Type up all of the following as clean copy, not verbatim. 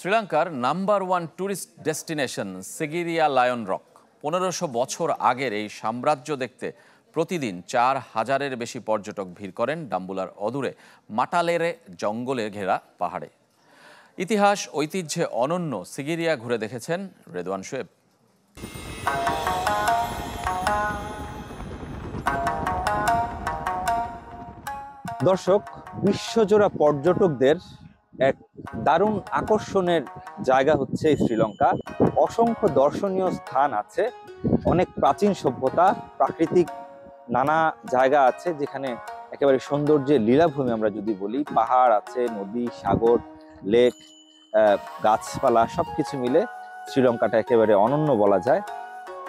শ্রীলঙ্কার number one tourist destination Sigiriya lion rock. 1500 বছর আগের এই সাম্রাজ্য দেখতে প্রতিদিন 4000-এর বেশি পর্যটক ভিড় করেন ডাম্বুলার অদূরে মাটালেরে জঙ্গলে ঘেরা পাহাড়ে। ইতিহাস ঐতিহ্যে অনন্য সিগিরিয়া ঘুরে দেখেছেন রেদওয়ান শোয়েব। দর্শক, বিশ্বজোড়া পর্যটকদের এক দারুণ আকর্ষণের জায়গা হচ্ছে শ্রীলঙ্কা। অসংখ্য দর্শনীয় স্থান আছে, অনেক প্রাচীন সভ্যতা, প্রাকৃতিক নানা জায়গা আছে যেখানে একেবারে সৌন্দর্যের লীলাভূমি। আমরা যদি বলি, পাহাড় আছে, নদী, সাগর, লেক, গাছপালা সবকিছু মিলে শ্রীলঙ্কাটা একেবারে অনন্য বলা যায়।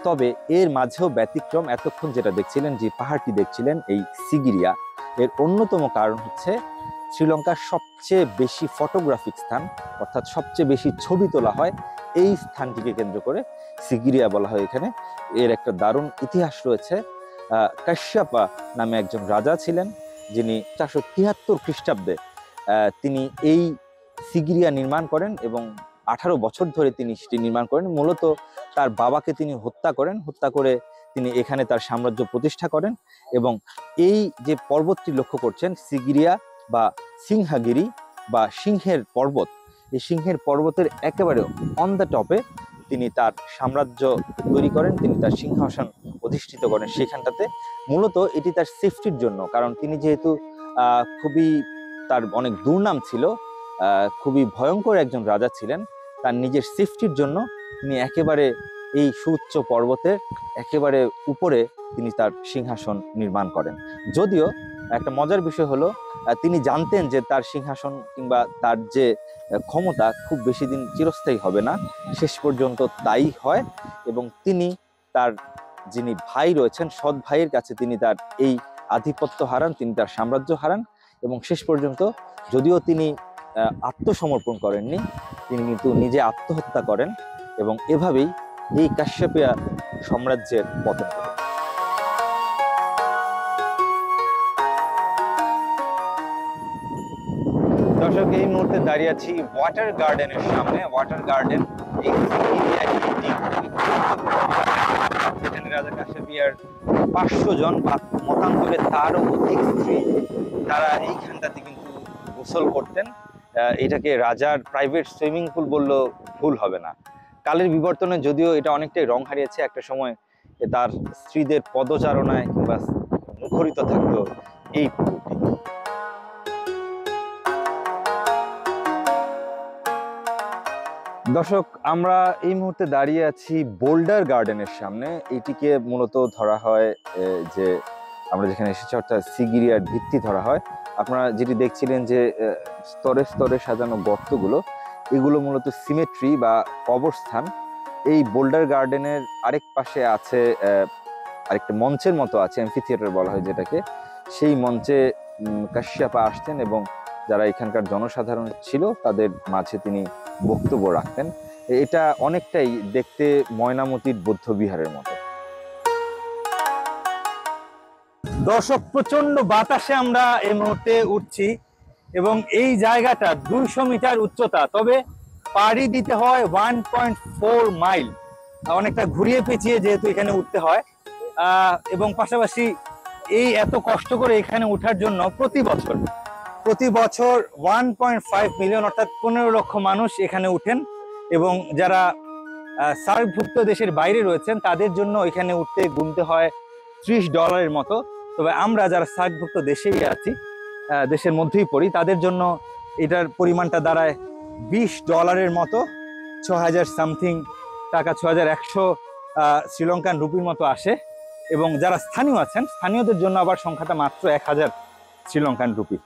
তবে এর মাঝেও ব্যতিক্রম, এতক্ষণ যেটা দেখছিলেন, যে পাহাড়টি দেখছিলেন, এই সিগিরিয়া, এর অন্যতম কারণ হচ্ছে শ্রীলঙ্কার সবচেয়ে বেশি ফটোগ্রাফিক স্থান, অর্থাৎ সবচেয়ে বেশি ছবি তোলা হয় এই স্থানটিকে কেন্দ্র করে সিগিরিয়া বলা হয়। এখানে এর একটা দারুণ ইতিহাস রয়েছে। কাশ্যপা নামে একজন রাজা ছিলেন, যিনি 473 খ্রিস্টাব্দে তিনি এই সিগিরিয়া নির্মাণ করেন এবং 18 বছর ধরে তিনি সেটি নির্মাণ করেন। মূলত তার বাবাকে তিনি হত্যা করে তিনি এখানে তার সাম্রাজ্য প্রতিষ্ঠা করেন। এবং এই যে পর্বতটি লক্ষ্য করছেন, সিগিরিয়া বা সিংহাগিরি বা সিংহের পর্বত, এই সিংহের পর্বতের একেবারে অন দ্য টপে তিনি তার সাম্রাজ্য তৈরি করেন, তিনি তার সিংহাসন অধিষ্ঠিত করেন সেখানটাতে। মূলত এটি তার সেফটির জন্য, কারণ তিনি যেহেতু খুবই, তার অনেক দুর্নাম ছিল, খুবই ভয়ঙ্কর একজন রাজা ছিলেন, তার নিজের সেফটির জন্য তিনি একেবারে এই সুউচ্চ পর্বতের একেবারে উপরে তিনি তার সিংহাসন নির্মাণ করেন। যদিও একটা মজার বিষয় হলো, তিনি জানতেন যে তার সিংহাসন কিংবা তার যে ক্ষমতা খুব বেশি দিন চিরস্থায়ী হবে না, শেষ পর্যন্ত তাই হয়। এবং তিনি তার যিনি ভাই রয়েছেন, সৎ ভাইয়ের কাছে তিনি তার এই আধিপত্য হারান, তিনি তার সাম্রাজ্য হারান। এবং শেষ পর্যন্ত যদিও তিনি আত্মসমর্পণ করেননি, তিনি কিন্তু নিজে আত্মহত্যা করেন এবং এভাবেই এই কাশ্যপিয়া সাম্রাজ্যের পতন ঘটে। দর্শক, এই মুহূর্তে দাঁড়িয়ে আছি ওয়াটার গার্ডেনের সামনে। ওয়াটার গার্ডেন যেখানে রাজা কাশ্যপিয়ার 500 জন বা মতান্তরে তারও অধিক স্ত্রী, তারা এইখানটাতে কিন্তু গোসল করতেন। এটাকে রাজার প্রাইভেট সুইমিং পুল বললেও ভুল হবে না। কালের বিবর্তনে যদিও এটা অনেকটাই রং হারিয়েছে, একটা সময় তার স্ত্রীদের পদচারণায় কিংবা মুখরিত থাকতো এই পুকুরটি। দর্শক, আমরা এই মুহূর্তে দাঁড়িয়ে আছি বোল্ডার গার্ডেনের সামনে। এটিকে মূলত ধরা হয় যে আমরা যেখানে এসেছি, অর্থাৎ সিগিরিয়ার ভিত্তি ধরা হয়। আপনারা যেটি দেখছিলেন যে স্তরে স্তরে সাজানো গর্তগুলো, এগুলো মূলত সিমেট্রি বা কবরস্থান। এই বোল্ডার গার্ডেনের আরেক পাশে আছে আরেকটা মঞ্চের মতো আছে, এমফি থিয়েটার বলা হয় যেটাকে। সেই মঞ্চে কাশ্যপা আসতেন এবং যারা এখানকার জনসাধারণ ছিল তাদের মাঝে তিনি বক্তব্য রাখতেন। এটা অনেকটাই দেখতে ময়নামতির বৌদ্ধ বিহারের মতো। দর্শক, প্রচন্ড বাতাসে আমরা এই মুহূর্তে উঠছি এবং এই জায়গাটা 200 মিটার উচ্চতা, তবে পাড়ি দিতে হয় 1.4 মাইল, অনেকটা ঘুরিয়ে পেঁচিয়ে যেহেতু এখানে উঠতে হয়। এবং পাশাপাশি এই এত কষ্ট করে এখানে ওঠার জন্য প্রতি বছর 1.5 মিলিয়ন অর্থাৎ 15 লক্ষ মানুষ এখানে উঠেন। এবং যারা সার্কভুক্ত দেশের বাইরে রয়েছেন তাদের জন্য এখানে উঠতে গুনতে হয় $30 মতো। তবে আমরা যারা সার্কভুক্ত দেশেই আছি, দেশের মধ্যেই পড়ি, তাদের জন্য এটার পরিমাণটা দাঁড়ায় $20 মতো, 6000 সামথিং টাকা, 6100 শ্রীলঙ্কান রুপির মতো আসে। এবং যারা স্থানীয় আছেন, স্থানীয়দের জন্য আবার সংখ্যাটা মাত্র 1000 শ্রীলঙ্কান রুপি।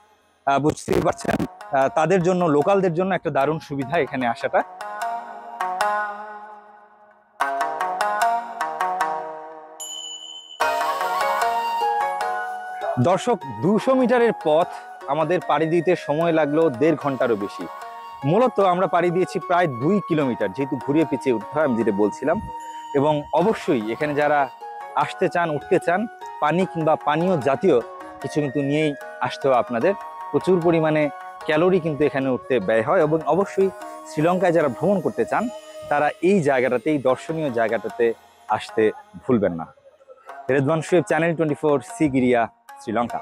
বুঝতেই পারছেন, তাদের জন্য, লোকালদের জন্য একটা দারুণ সুবিধা এখানে আসাটা। দর্শক, 200 মিটারের পথ আমাদের পাড়ি দিতে সময় লাগলো 1.5 ঘন্টারও বেশি। মূলত আমরা পাড়ি দিয়েছি প্রায় 2 কিলোমিটার, যেহেতু ঘুরিয়ে পিছিয়ে উঠতে হয়, আমি যেটা বলছিলাম। এবং অবশ্যই এখানে যারা আসতে চান, উঠতে চান, পানি কিংবা পানীয় জাতীয় কিছু কিন্তু নিয়েই আসতে হবে আপনাদের। প্রচুর পরিমাণে ক্যালোরি কিন্তু এখানে উঠতে ব্যয় হয়। এবং অবশ্যই শ্রীলঙ্কায় যারা ভ্রমণ করতে চান তারা এই জায়গাটাতে, এই দর্শনীয় জায়গাটাতে আসতে ভুলবেন না। রেদওয়ান শোয়েব, চ্যানেল 24, সিগিরিয়া, শ্রীলঙ্কা।